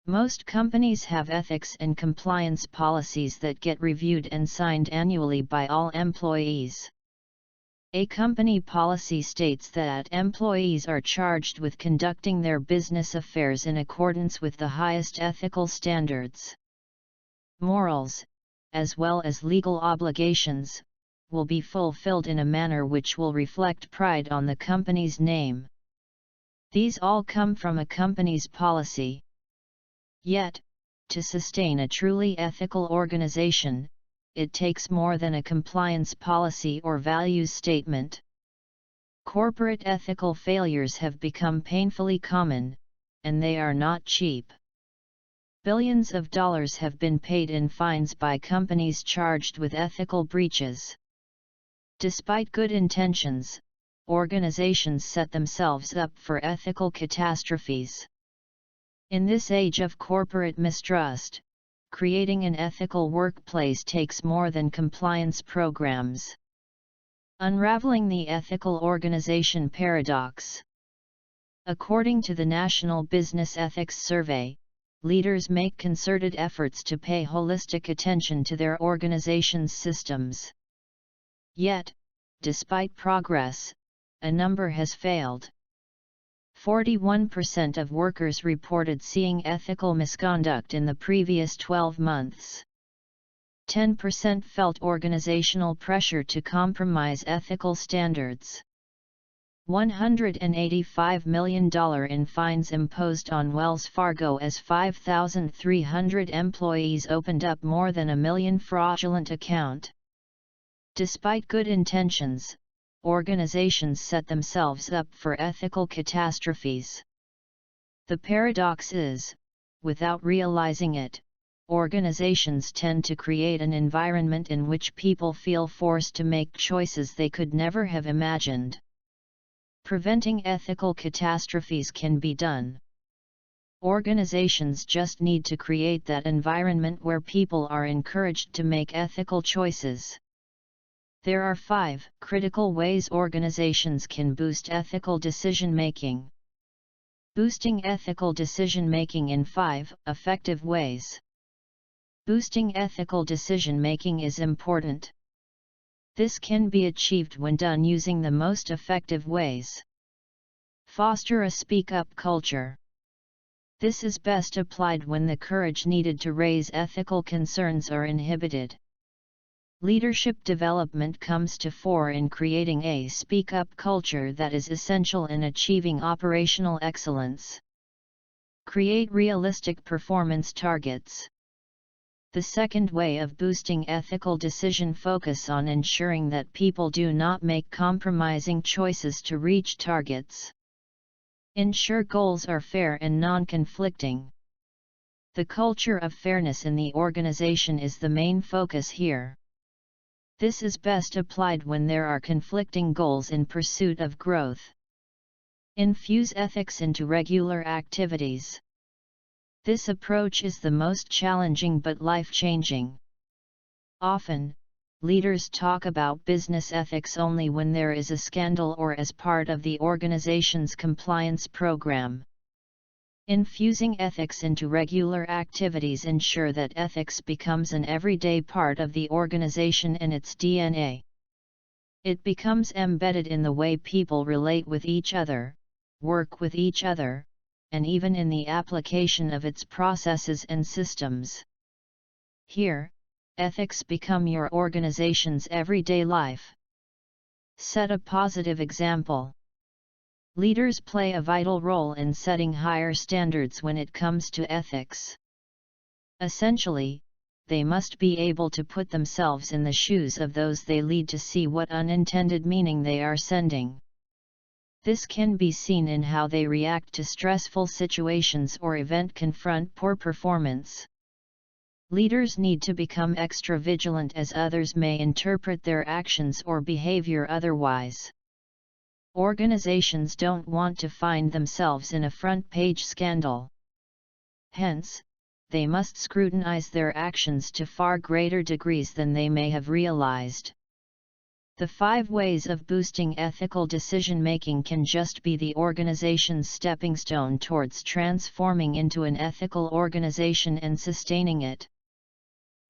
Most companies have ethics and compliance policies that get reviewed and signed annually by all employees. A company policy states that employees are charged with conducting their business affairs in accordance with the highest ethical standards. Morals, as well as legal obligations, will be fulfilled in a manner which will reflect pride on the company's name. These all come from a company's policy. Yet, to sustain a truly ethical organization, it takes more than a compliance policy or values statement. Corporate ethical failures have become painfully common, and they are not cheap. Billions of dollars have been paid in fines by companies charged with ethical breaches. Despite good intentions, organizations set themselves up for ethical catastrophes. In this age of corporate mistrust, creating an ethical workplace takes more than compliance programs. Unraveling the ethical organization paradox. According to the National Business Ethics Survey, leaders make concerted efforts to pay holistic attention to their organization's systems. Yet, despite progress, a number has failed. 41% of workers reported seeing ethical misconduct in the previous 12 months. 10% felt organizational pressure to compromise ethical standards. $185 million in fines imposed on Wells Fargo as 5,300 employees opened up more than 1 million fraudulent accounts. Despite good intentions, organizations set themselves up for ethical catastrophes. The paradox is, without realizing it, organizations tend to create an environment in which people feel forced to make choices they could never have imagined. Preventing ethical catastrophes can be done. Organizations just need to create that environment where people are encouraged to make ethical choices. There are 5 critical ways organizations can boost ethical decision-making. Boosting ethical decision-making in 5 effective ways. Boosting ethical decision-making is important. This can be achieved when done using the most effective ways. Foster a speak-up culture. This is best applied when the courage needed to raise ethical concerns are inhibited. Leadership development comes to fore in creating a speak-up culture that is essential in achieving operational excellence. Create realistic performance targets. The second way of boosting ethical decision focus on ensuring that people do not make compromising choices to reach targets. Ensure goals are fair and non-conflicting. The culture of fairness in the organization is the main focus here. This is best applied when there are conflicting goals in pursuit of growth. Infuse ethics into regular activities. This approach is the most challenging but life-changing. Often, leaders talk about business ethics only when there is a scandal or as part of the organization's compliance program. Infusing ethics into regular activities ensure that ethics becomes an everyday part of the organization and its DNA. It becomes embedded in the way people relate with each other, work with each other, and even in the application of its processes and systems. Here, ethics become your organization's everyday life. Set a positive example. Leaders play a vital role in setting higher standards when it comes to ethics. Essentially, they must be able to put themselves in the shoes of those they lead to see what unintended meaning they are sending. This can be seen in how they react to stressful situations or confront poor performance. Leaders need to become extra vigilant as others may interpret their actions or behavior otherwise. Organizations don't want to find themselves in a front-page scandal. Hence, they must scrutinize their actions to far greater degrees than they may have realized. The 5 ways of boosting ethical decision-making can just be the organization's stepping stone towards transforming into an ethical organization and sustaining it.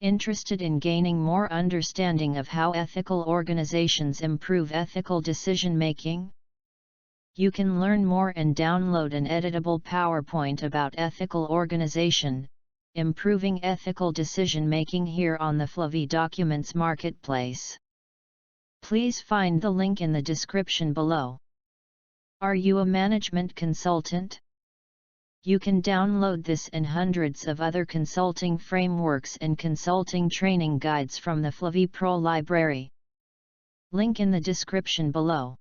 Interested in gaining more understanding of how ethical organizations improve ethical decision-making? You can learn more and download an editable PowerPoint about ethical organization, improving ethical decision-making here on the Fluvi Documents Marketplace. Please find the link in the description below. Are you a management consultant? You can download this and hundreds of other consulting frameworks and consulting training guides from the Fluvi Pro library. Link in the description below.